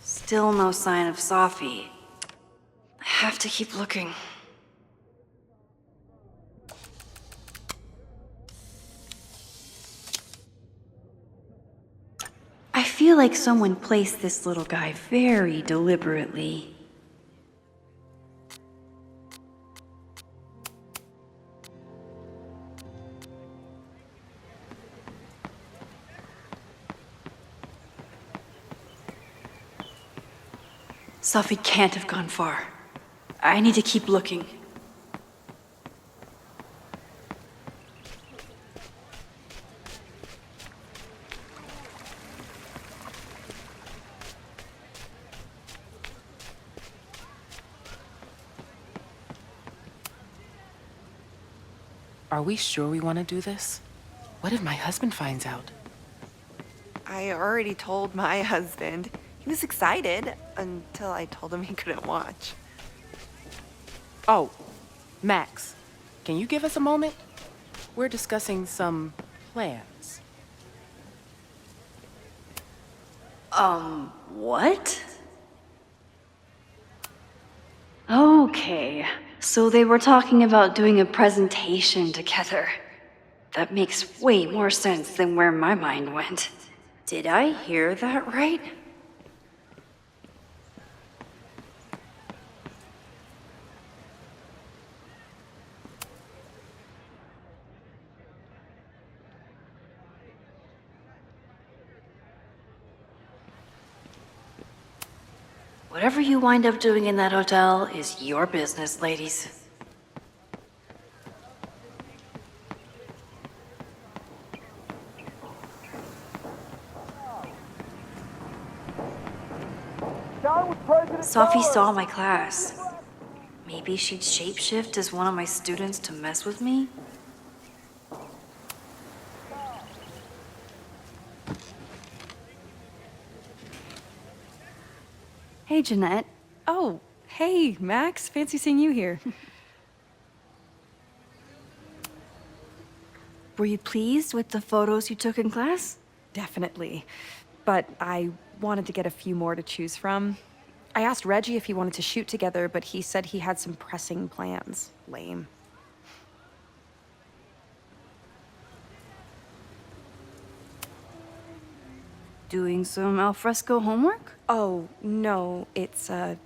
Still no sign of Safi. I have to keep looking. I feel like someone placed this little guy very deliberately. Safi can't have gone far. I need to keep looking. Are we sure we want to do this? What if my husband finds out? I already told my husband. He was excited until I told him he couldn't watch. Oh, Max, can you give us a moment? We're discussing some plans. What? Okay, so they were talking about doing a presentation together. That makes way more sense than where my mind went. Did I hear that right? Whatever you wind up doing in that hotel is your business, ladies. Safi saw my class. Maybe she'd shapeshift as one of my students to mess with me? Hey, Jeanette. Oh, hey, Max. Fancy seeing you here. Were you pleased with the photos you took in class? Definitely. But I wanted to get a few more to choose from. I asked Reggie if he wanted to shoot together, but he said he had some pressing plans. Lame. Doing some alfresco homework? Oh, no, it's a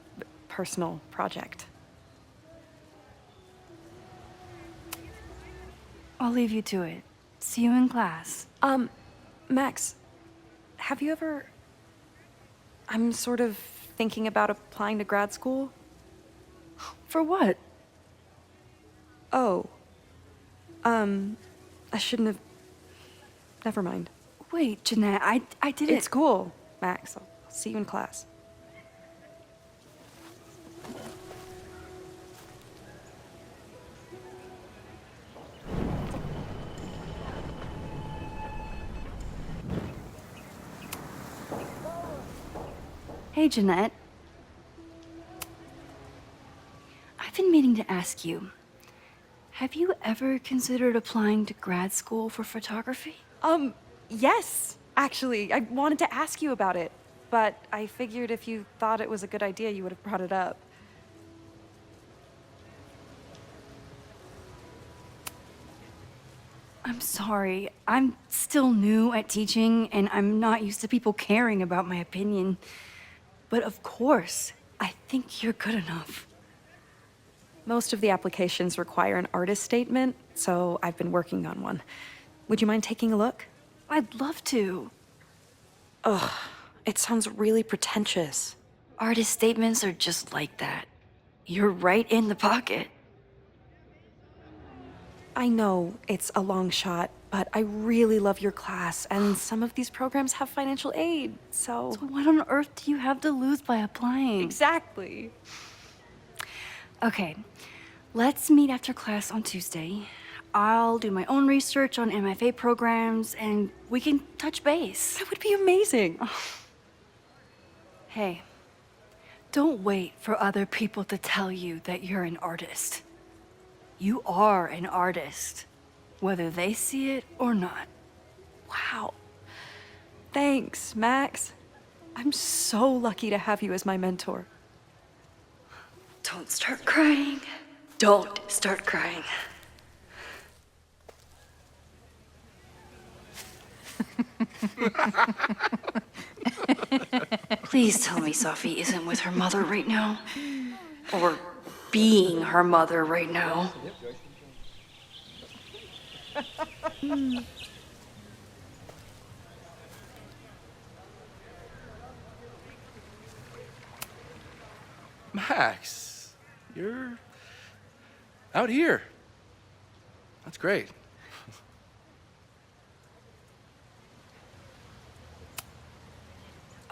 personal project. I'll leave you to it. See you in class. Max, have you ever... I'm sort of thinking about applying to grad school. For what? Oh. I shouldn't have... Never mind. Wait, Jeanette, I didn't... It's cool, Max. I'll see you in class. Hey, Jeanette. I've been meaning to ask you, have you ever considered applying to grad school for photography? Yes, actually. I wanted to ask you about it, but I figured if you thought it was a good idea, you would have brought it up. I'm sorry. I'm still new at teaching, and I'm not used to people caring about my opinion. But of course, I think you're good enough. Most of the applications require an artist statement, so I've been working on one. Would you mind taking a look? I'd love to. Ugh, it sounds really pretentious. Artist statements are just like that. You're right in the pocket. I know it's a long shot, but I really love your class, and some of these programs have financial aid, so... So what on earth do you have to lose by applying? Exactly. Okay, let's meet after class on Tuesday. I'll do my own research on MFA programs, and we can touch base. That would be amazing. Hey, Don't wait for other people to tell you that you're an artist. You are an artist, whether they see it or not. Wow. Thanks, Max. I'm so lucky to have you as my mentor. Don't start crying. Don't start crying. Please tell me Safi isn't with her mother right now. Or being her mother right now. Max, you're out here. That's great.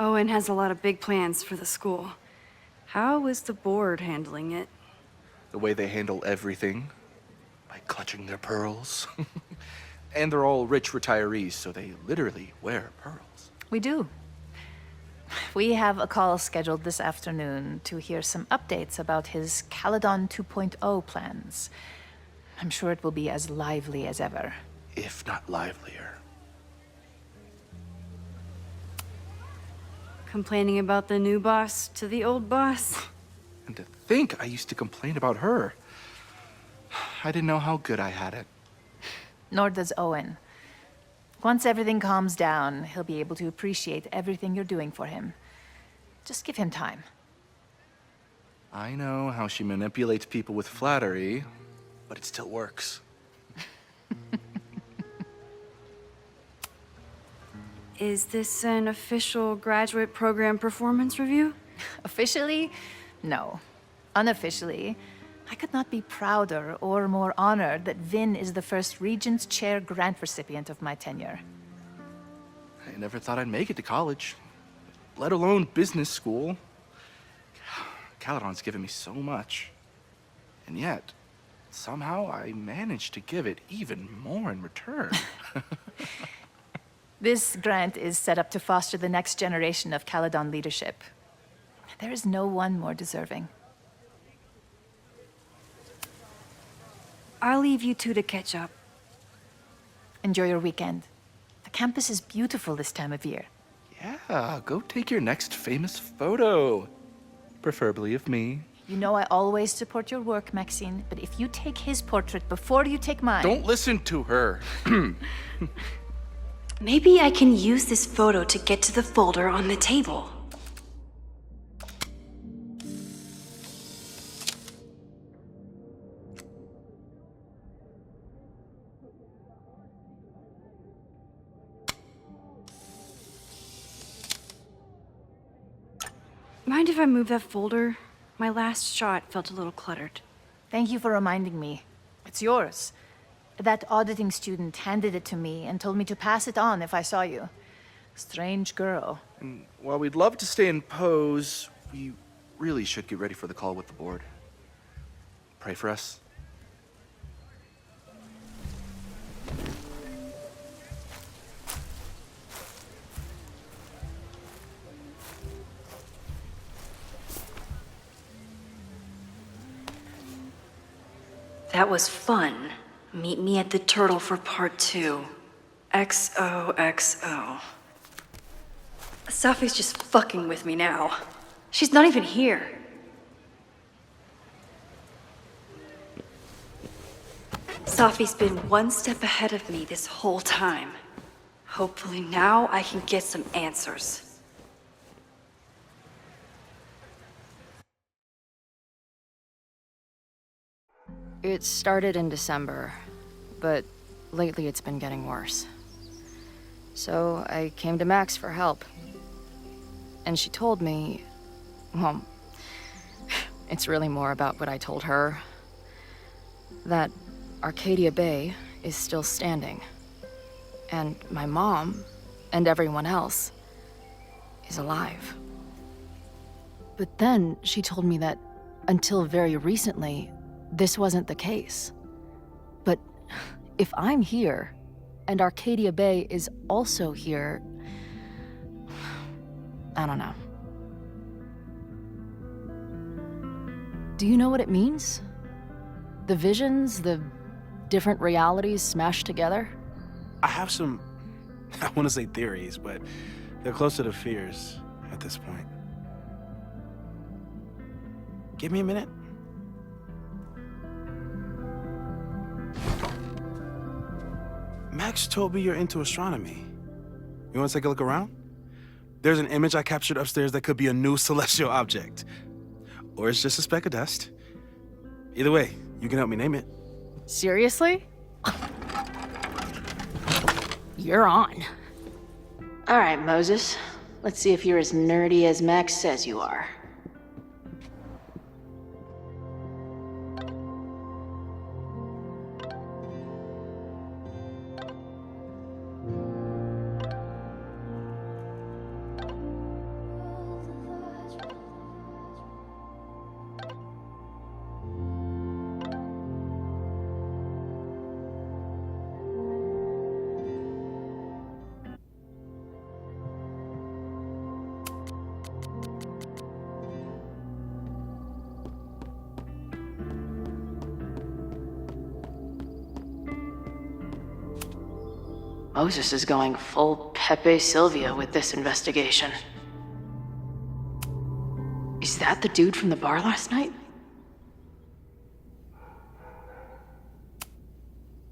Owen has a lot of big plans for the school. How is the board handling it? The way they handle everything, by clutching their pearls. And they're all rich retirees, so they literally wear pearls. We do. We have a call scheduled this afternoon to hear some updates about his Caledon 2.0 plans. I'm sure it will be as lively as ever. If not livelier. Complaining about the new boss to the old boss? And to think I used to complain about her. I didn't know how good I had it. Nor does Owen. Once everything calms down, he'll be able to appreciate everything you're doing for him. Just give him time. I know how she manipulates people with flattery, but it still works. Is this an official graduate program performance review? Officially? No. Unofficially, I could not be prouder or more honored that Vin is the first Regents Chair grant recipient of my tenure. I never thought I'd make it to college, let alone business school. Caledon's given me so much. And yet, somehow I managed to give it even more in return. This grant is set up to foster the next generation of Caledon leadership. There is no one more deserving. I'll leave you two to catch up. Enjoy your weekend. The campus is beautiful this time of year. Yeah, go take your next famous photo. Preferably of me. You know I always support your work, Maxine, but if you take his portrait before you take mine... Don't listen to her. Maybe I can use this photo to get to the folder on the table. Mind if I move that folder? My last shot felt a little cluttered. Thank you for reminding me. It's yours. That auditing student handed it to me and told me to pass it on if I saw you. Strange girl. And while we'd love to stay in pose, we really should get ready for the call with the board. Pray for us. That was fun. Meet me at the Turtle for part 2. XOXO. Safi's just fucking with me now. She's not even here. Safi's been one step ahead of me this whole time. Hopefully now I can get some answers. It started in December, but lately it's been getting worse. So I came to Max for help. And she told me, well, it's really more about what I told her. That Arcadia Bay is still standing. And my mom, and everyone else, is alive. But then she told me that until very recently, this wasn't the case. But if I'm here, and Arcadia Bay is also here, I don't know. Do you know what it means? The visions, the different realities smashed together? I have some, I want to say theories, but they're closer to fears at this point. Give me a minute. Max told me you're into astronomy. You want to take a look around? There's an image I captured upstairs that could be a new celestial object. Or it's just a speck of dust. Either way, you can help me name it. Seriously? You're on. All right, Moses. Let's see if you're as nerdy as Max says you are. Moses is going full Pepe Silvia with this investigation. Is that the dude from the bar last night?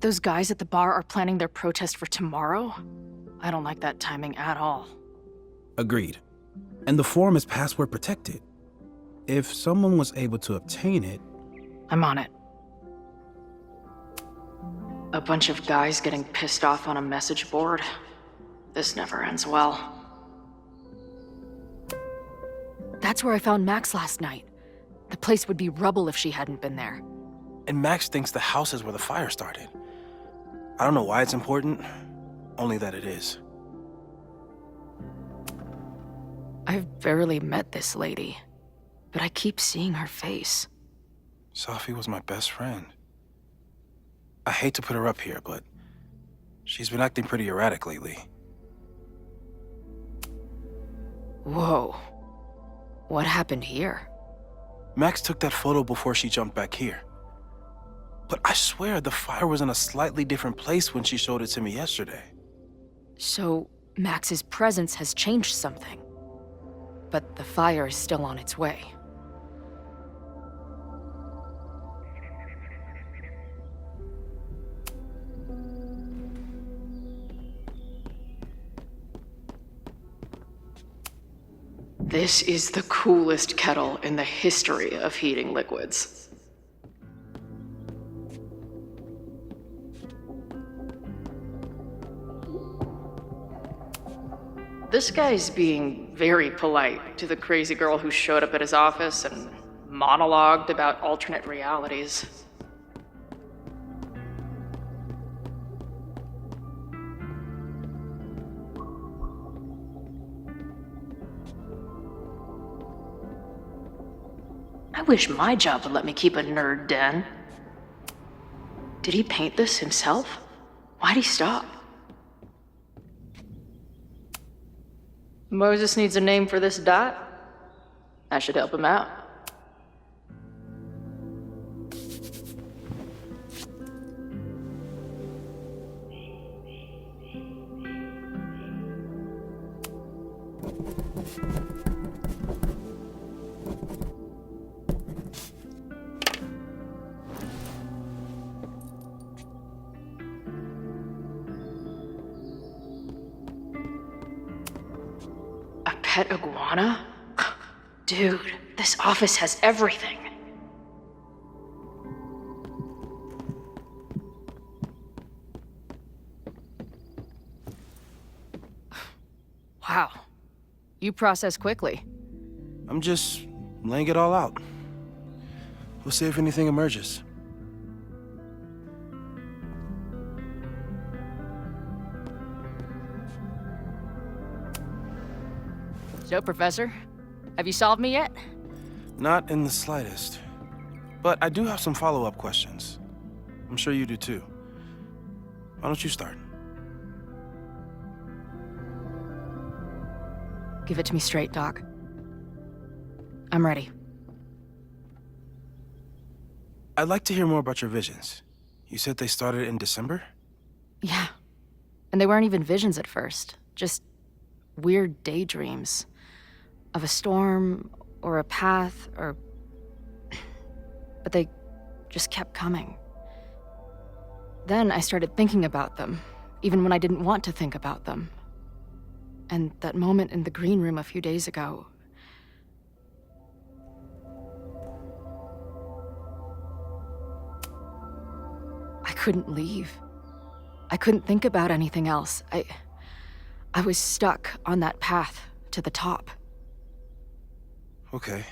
Those guys at the bar are planning their protest for tomorrow? I don't like that timing at all. Agreed. And the forum is password protected. If someone was able to obtain it... I'm on it. A bunch of guys getting pissed off on a message board. This never ends well. That's where I found Max last night. The place would be rubble if she hadn't been there. And Max thinks the house is where the fire started. I don't know why it's important, only that it is. I've barely met this lady, but I keep seeing her face. Safi was my best friend. I hate to put her up here, but she's been acting pretty erratic lately. Whoa. What happened here? Max took that photo before she jumped back here. But I swear the fire was in a slightly different place when she showed it to me yesterday. So, Max's presence has changed something. But the fire is still on its way. This is the coolest kettle in the history of heating liquids. This guy's being very polite to the crazy girl who showed up at his office and monologued about alternate realities. I wish my job would let me keep a nerd den. Did he paint this himself? Why'd he stop? Moses needs a name for this dot. I should help him out. Pet iguana? Dude, this office has everything. Wow. You process quickly. I'm just laying it all out. We'll see if anything emerges. So, Professor, have you solved me yet? Not in the slightest. But I do have some follow-up questions. I'm sure you do too. Why don't you start? Give it to me straight, Doc. I'm ready. I'd like to hear more about your visions. You said they started in December? Yeah. And they weren't even visions at first. Just weird daydreams. Of a storm, or a path, or... But they just kept coming. Then I started thinking about them, even when I didn't want to think about them. And that moment in the green room a few days ago... I couldn't leave. I couldn't think about anything else. I was stuck on that path to the top. Okay.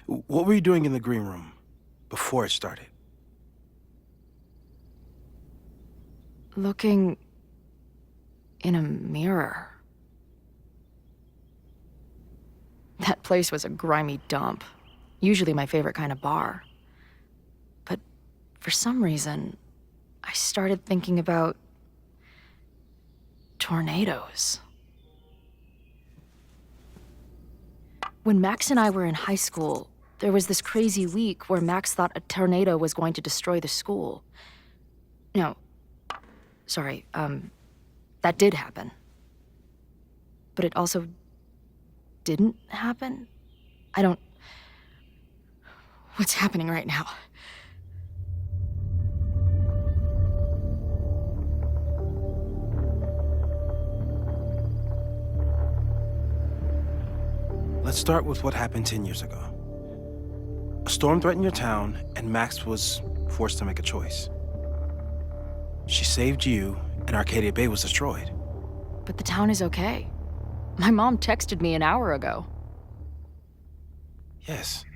What were you doing in the green room before it started? Looking in a mirror. That place was a grimy dump. Usually my favorite kind of bar. But for some reason, I started thinking about tornadoes. When Max and I were in high school, there was this crazy week where Max thought a tornado was going to destroy the school. No, sorry, that did happen. But it also didn't happen? What's happening right now? Let's start with what happened 10 years ago. A storm threatened your town, and Max was forced to make a choice. She saved you, and Arcadia Bay was destroyed. But the town is okay. My mom texted me an hour ago. Yes.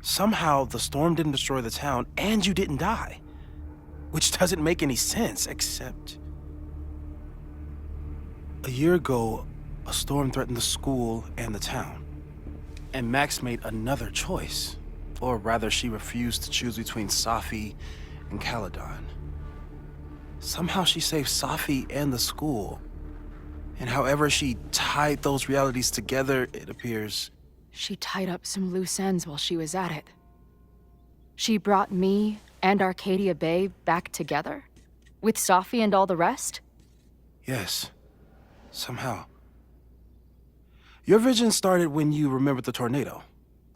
Somehow, the storm didn't destroy the town, and you didn't die. Which doesn't make any sense, except... A year ago, a storm threatened the school and the town. And Max made another choice. Or rather, she refused to choose between Safi and Caledon. Somehow she saved Safi and the school. And however she tied those realities together, it appears... She tied up some loose ends while she was at it. She brought me and Arcadia Bay back together? With Safi and all the rest? Yes. Somehow. Your vision started when you remembered the tornado.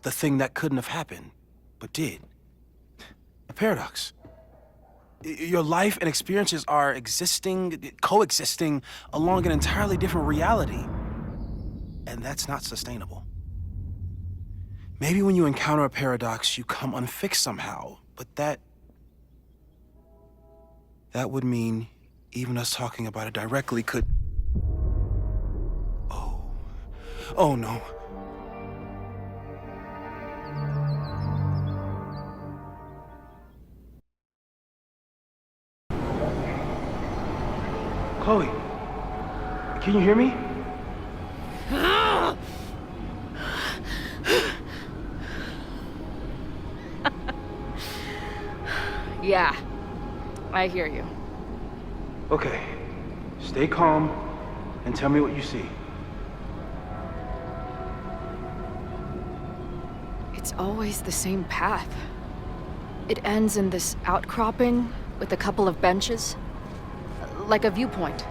The thing that couldn't have happened, but did. A paradox. Your life and experiences are coexisting along an entirely different reality. And that's not sustainable. Maybe when you encounter a paradox, you come unfixed somehow, but that would mean even us talking about it directly could... Oh no. Chloe, can you hear me? Yeah, I hear you. Okay, stay calm and tell me what you see. It's always the same path. It ends in this outcropping with a couple of benches, like a viewpoint.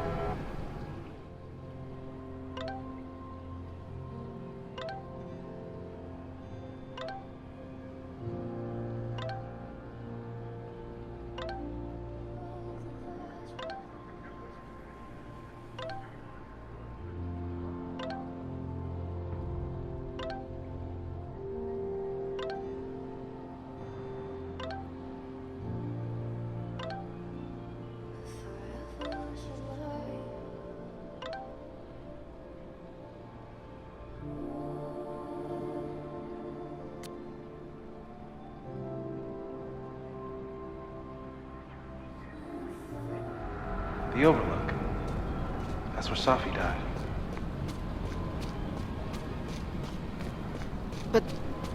The Overlook. That's where Safi died. But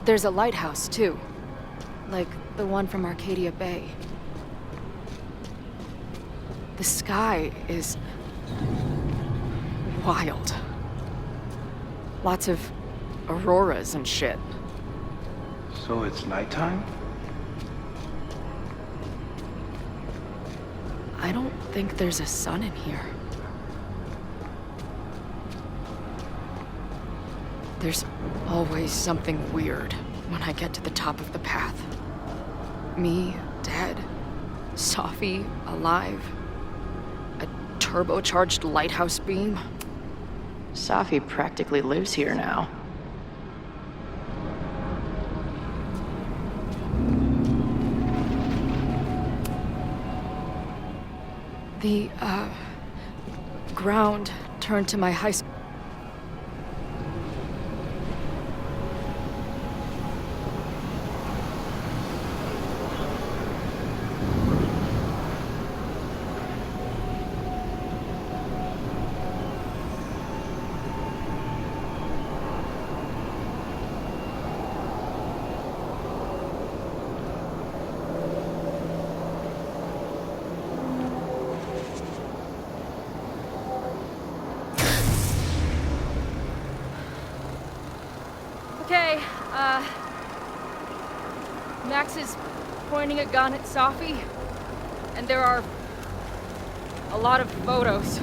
there's a lighthouse, too. Like the one from Arcadia Bay. The sky is... wild. Lots of auroras and shit. So it's nighttime? I don't think there's a sun in here. There's always something weird when I get to the top of the path. Me, dead. Safi, alive. A turbocharged lighthouse beam. Safi practically lives here now. The, ground turned to my high school. Okay, Max is pointing a gun at Safi, and there are a lot of photos.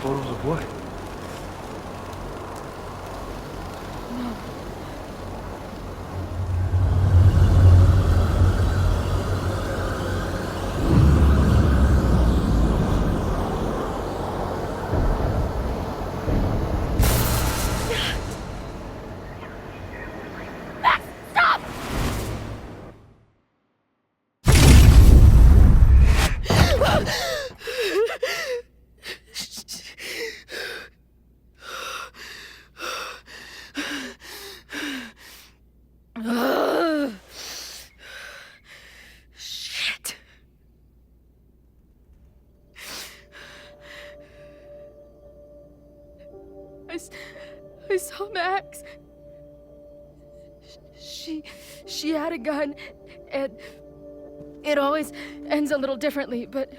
Photos of what? Shit. I saw Max. She had a gun, and it always ends a little differently, but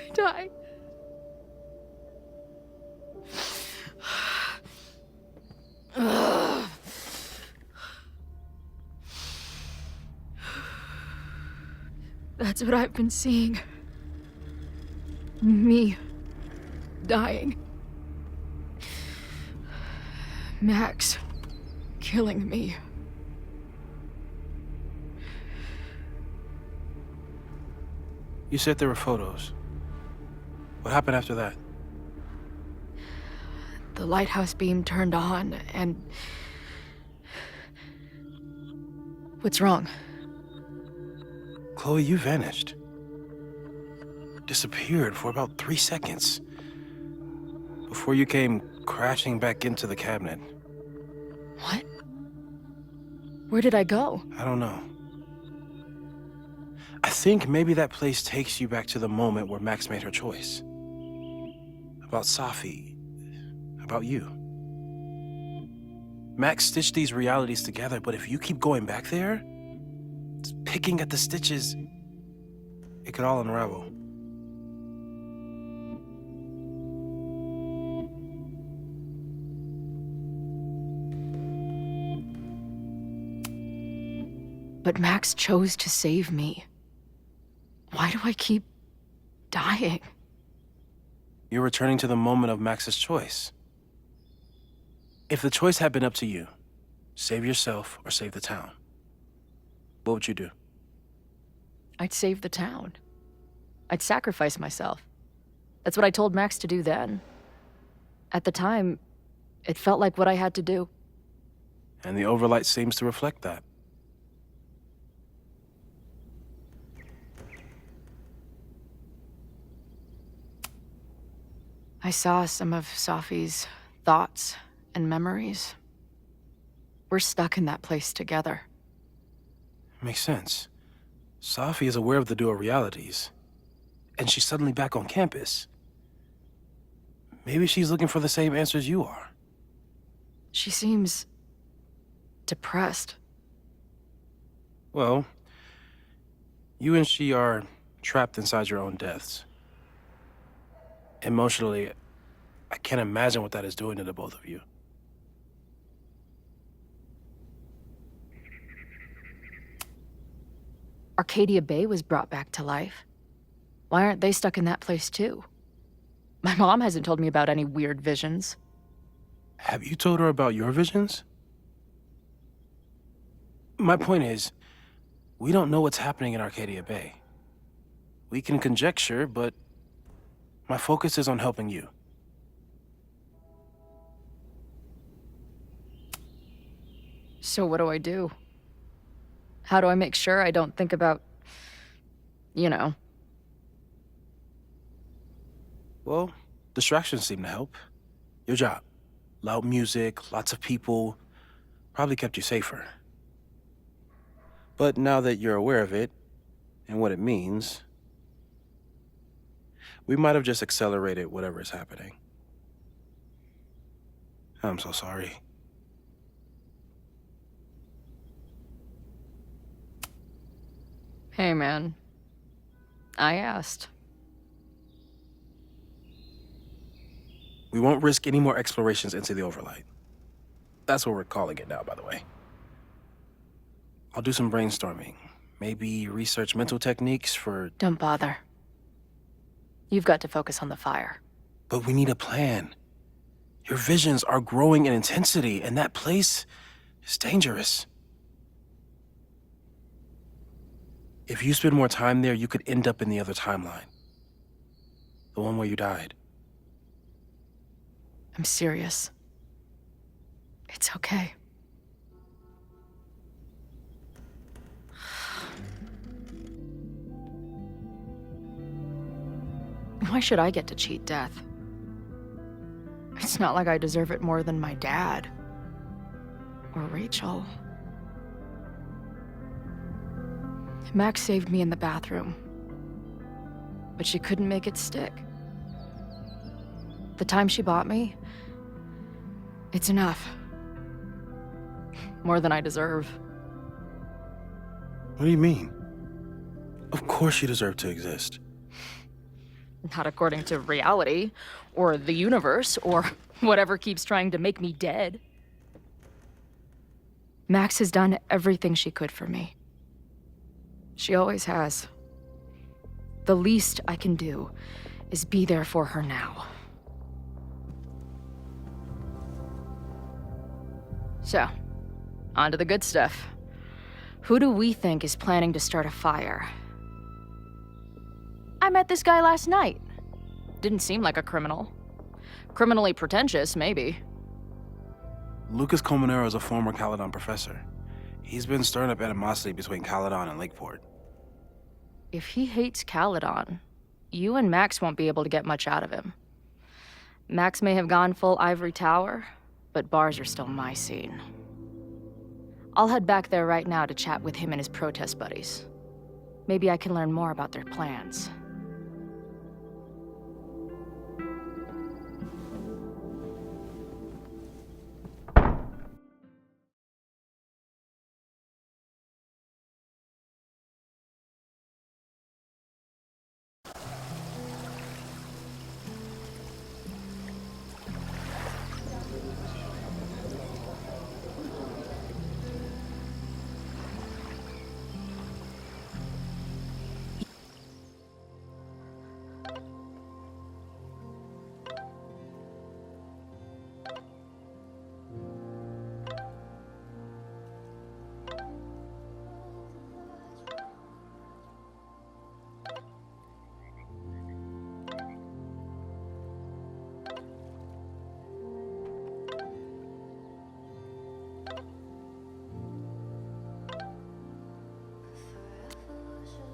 I died. That's what I've been seeing. Me dying. Max killing me. You said there were photos. What happened after that? The lighthouse beam turned on, and... What's wrong? Chloe, you vanished. Disappeared for about 3 seconds. Before you came crashing back into the cabinet. What? Where did I go? I don't know. I think maybe that place takes you back to the moment where Max made her choice. About Safi. About you. Max stitched these realities together, but if you keep going back there, picking at the stitches, it could all unravel. But Max chose to save me. Why do I keep dying? You're returning to the moment of Max's choice. If the choice had been up to you, save yourself or save the town, what would you do? I'd save the town. I'd sacrifice myself. That's what I told Max to do then. At the time, it felt like what I had to do. And the overlight seems to reflect that. I saw some of Safi's thoughts and memories. We're stuck in that place together. Makes sense. Safi is aware of the dual realities, and she's suddenly back on campus. Maybe she's looking for the same answers you are. She seems depressed. Well, you and she are trapped inside your own deaths. Emotionally, I can't imagine what that is doing to the both of you. Arcadia Bay was brought back to life. Why aren't they stuck in that place too? My mom hasn't told me about any weird visions. Have you told her about your visions? My point is, we don't know what's happening in Arcadia Bay. We can conjecture, but my focus is on helping you. So what do I do? How do I make sure I don't think about, you know? Well, distractions seem to help. Your job. Loud music, lots of people, probably kept you safer. But now that you're aware of it, and what it means, we might have just accelerated whatever is happening. I'm so sorry. Hey, man. I asked. We won't risk any more explorations into the Overlight. That's what we're calling it now, by the way. I'll do some brainstorming. Maybe research mental techniques for... Don't bother. You've got to focus on the fire. But we need a plan. Your visions are growing in intensity, and that place is dangerous. If you spend more time there, you could end up in the other timeline. The one where you died. I'm serious. It's okay. Why should I get to cheat death? It's not like I deserve it more than my dad. Or Rachel. Max saved me in the bathroom. But she couldn't make it stick. The time she bought me, it's enough. More than I deserve. What do you mean? Of course you deserve to exist. Not according to reality, or the universe, or whatever keeps trying to make me dead. Max has done everything she could for me. She always has. The least I can do is be there for her now. So, on to the good stuff. Who do we think is planning to start a fire? I met this guy last night. Didn't seem like a criminal. Criminally pretentious, maybe. Lucas Colmenero is a former Caledon professor. He's been stirring up animosity between Caledon and Lakeport. If he hates Caledon, you and Max won't be able to get much out of him. Max may have gone full ivory tower, but bars are still my scene. I'll head back there right now to chat with him and his protest buddies. Maybe I can learn more about their plans.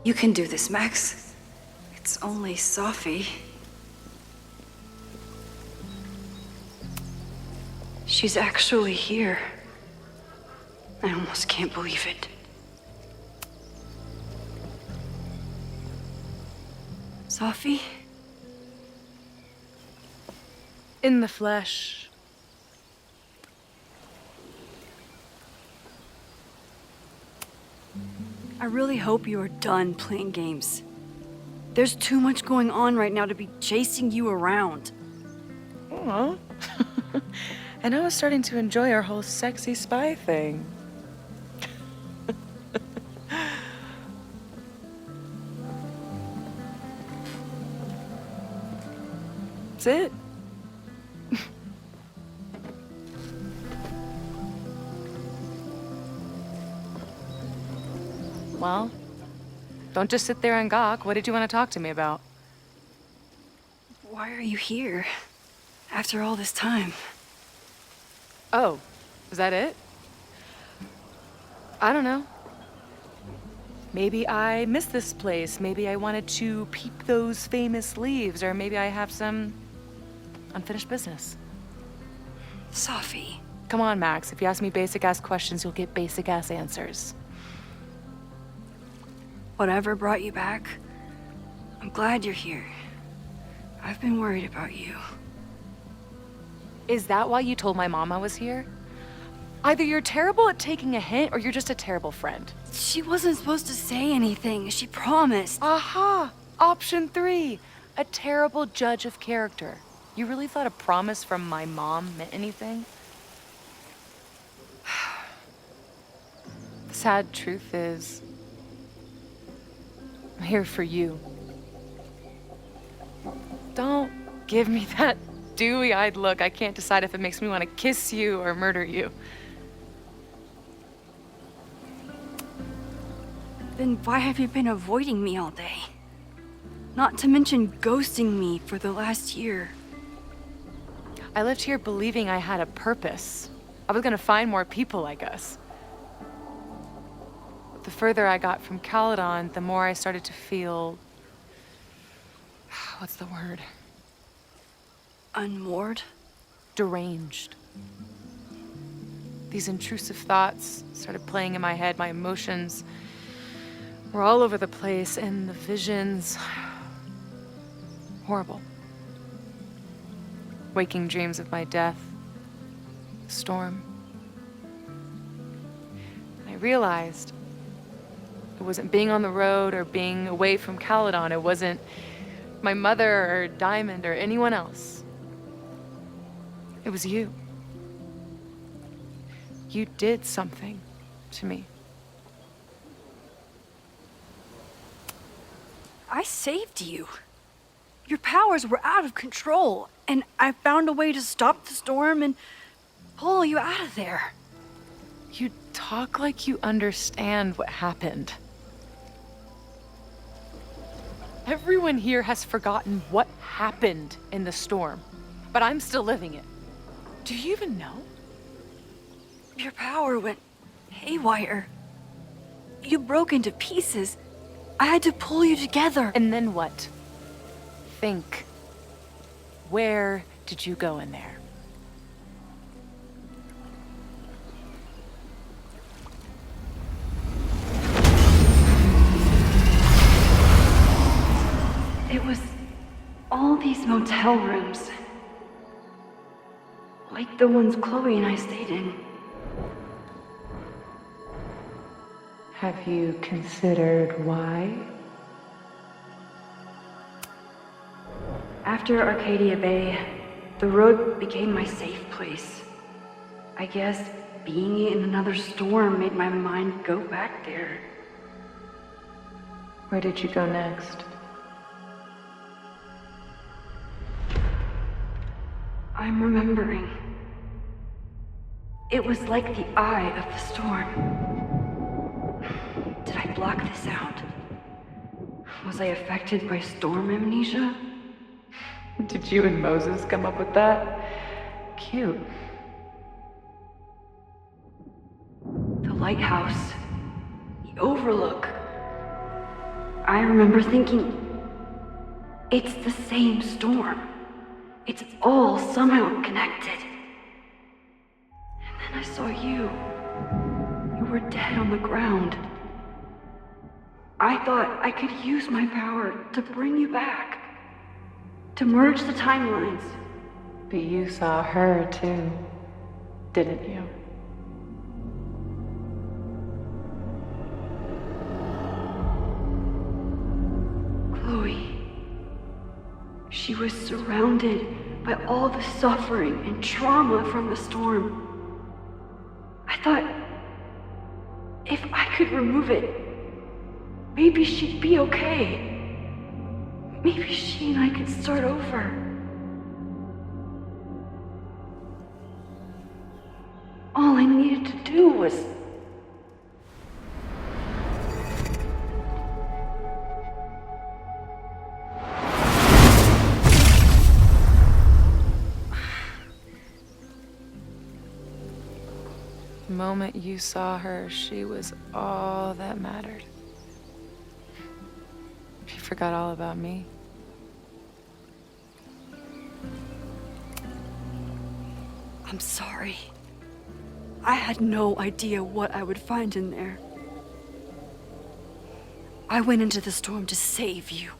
You can do this, Max. It's only Safi. She's actually here. I almost can't believe it. Safi? In the flesh. I really hope you are done playing games. There's too much going on right now to be chasing you around. Aw. And I was starting to enjoy our whole sexy spy thing. That's it. Well, don't just sit there and gawk. What did you want to talk to me about? Why are you here? After all this time? Oh, is that it? I don't know. Maybe I miss this place. Maybe I wanted to peep those famous leaves, or maybe I have some unfinished business. Safi. Come on, Max. If you ask me basic-ass questions, you'll get basic-ass answers. Whatever brought you back, I'm glad you're here. I've been worried about you. Is that why you told my mom I was here? Either you're terrible at taking a hint, or you're just a terrible friend. She wasn't supposed to say anything. She promised. Aha! Option 3. A terrible judge of character. You really thought a promise from my mom meant anything? The sad truth is, I'm here for you. Don't give me that dewy-eyed look. I can't decide if it makes me want to kiss you or murder you. Then why have you been avoiding me all day? Not to mention ghosting me for the last year. I lived here believing I had a purpose. I was gonna find more people like us. But the further I got from Caledon, the more I started to feel... what's the word? Unmoored? Deranged. These intrusive thoughts started playing in my head. My emotions were all over the place, and the visions... horrible. Waking dreams of my death, the storm. And I realized it wasn't being on the road or being away from Caledon. It wasn't my mother or Diamond or anyone else. It was you. You did something to me. I saved you. Your powers were out of control, and I found a way to stop the storm and pull you out of there. You talk like you understand what happened. Everyone here has forgotten what happened in the storm, but I'm still living it. Do you even know? Your power went haywire. You broke into pieces. I had to pull you together. And then what? Think. Where did you go in there? It was all these motel rooms. Like the ones Chloe and I stayed in. Have you considered why? After Arcadia Bay, the road became my safe place. I guess being in another storm made my mind go back there. Where did you go next? I'm remembering. It was like the eye of the storm. Did I block this out? Was I affected by storm amnesia? Did you and Moses come up with that? Cute. The lighthouse. The overlook. I remember thinking, it's the same storm. It's all somehow connected. And then I saw you. You were dead on the ground. I thought I could use my power to bring you back. To merge the timelines. But you saw her too, didn't you? Chloe. She was surrounded by all the suffering and trauma from the storm. I thought, if I could remove it, maybe she'd be okay. Maybe she and I could start over. All I needed to do was... The moment you saw her, she was all that mattered. She forgot all about me. I'm sorry. I had no idea what I would find in there. I went into the storm to save you.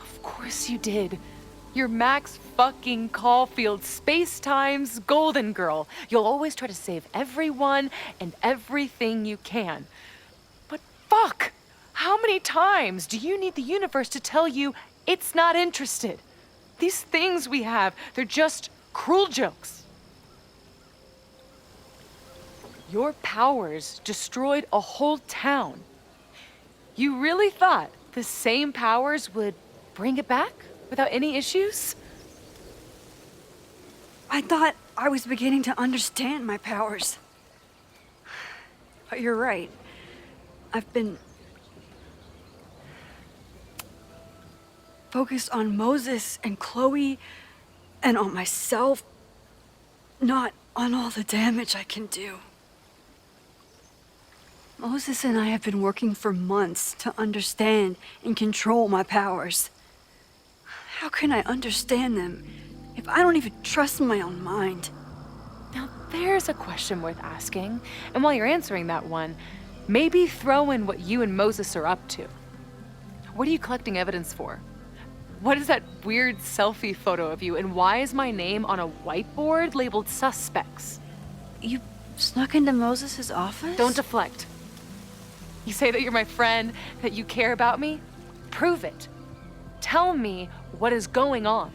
Of course you did. You're Max fucking Caulfield, Space-Time's golden girl. You'll always try to save everyone and everything you can. But fuck! How many times do you need the universe to tell you it's not interested? These things we have, they're just cruel jokes. Your powers destroyed a whole town. You really thought the same powers would bring it back without any issues? I thought I was beginning to understand my powers. But you're right. I've been focused on Moses and Chloe and on myself, not on all the damage I can do. Moses and I have been working for months to understand and control my powers. How can I understand them if I don't even trust my own mind? Now there's a question worth asking. And while you're answering that one, maybe throw in what you and Moses are up to. What are you collecting evidence for? What is that weird selfie photo of you? And why is my name on a whiteboard labeled suspects? You snuck into Moses' office? Don't deflect. You say that you're my friend, that you care about me? Prove it. Tell me what is going on.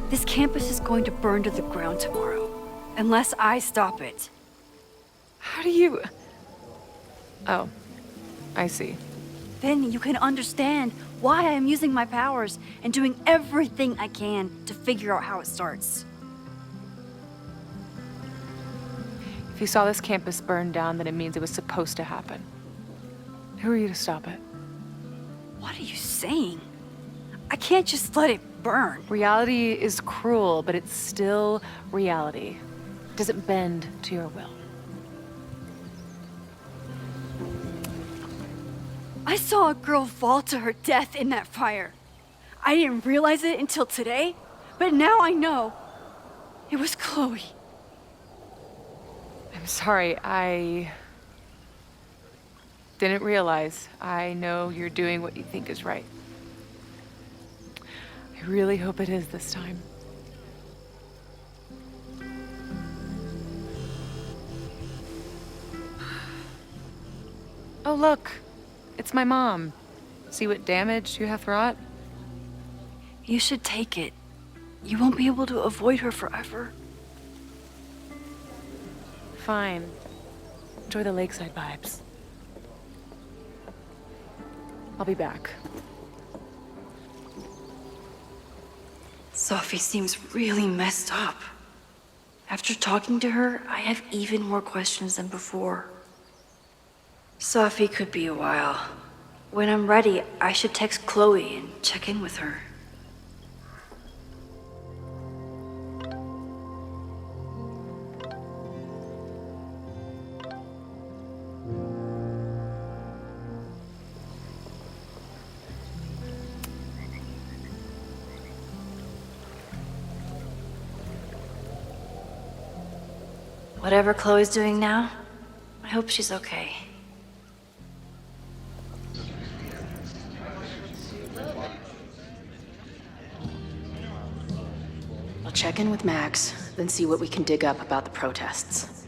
This campus is going to burn to the ground tomorrow, unless I stop it. How do you... Oh, I see. Then you can understand why I am using my powers and doing everything I can to figure out how it starts. If you saw this campus burn down, then it means it was supposed to happen. Who are you to stop it? What are you saying? I can't just let it burn. Reality is cruel, but it's still reality. It doesn't bend to your will. I saw a girl fall to her death in that fire. I didn't realize it until today, but now I know. It was Chloe. I'm sorry, I didn't realize. I know you're doing what you think is right. I really hope it is this time. Oh, look. It's my mom. See what damage you have wrought? You should take it. You won't be able to avoid her forever. Fine. Enjoy the lakeside vibes. I'll be back. Safi seems really messed up. After talking to her, I have even more questions than before. Safi could be a while. When I'm ready, I should text Chloe and check in with her. Whatever Chloe's doing now, I hope she's okay. I'll check in with Max, then see what we can dig up about the protests.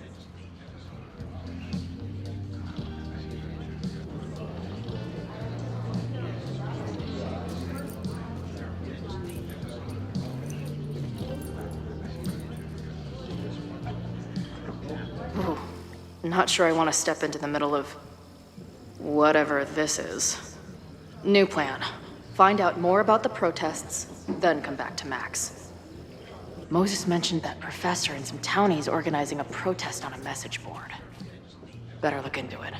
Ooh, not sure I want to step into the middle of whatever this is. New plan. Find out more about the protests, then come back to Max. Moses mentioned that professor and some townies organizing a protest on a message board. Better look into it.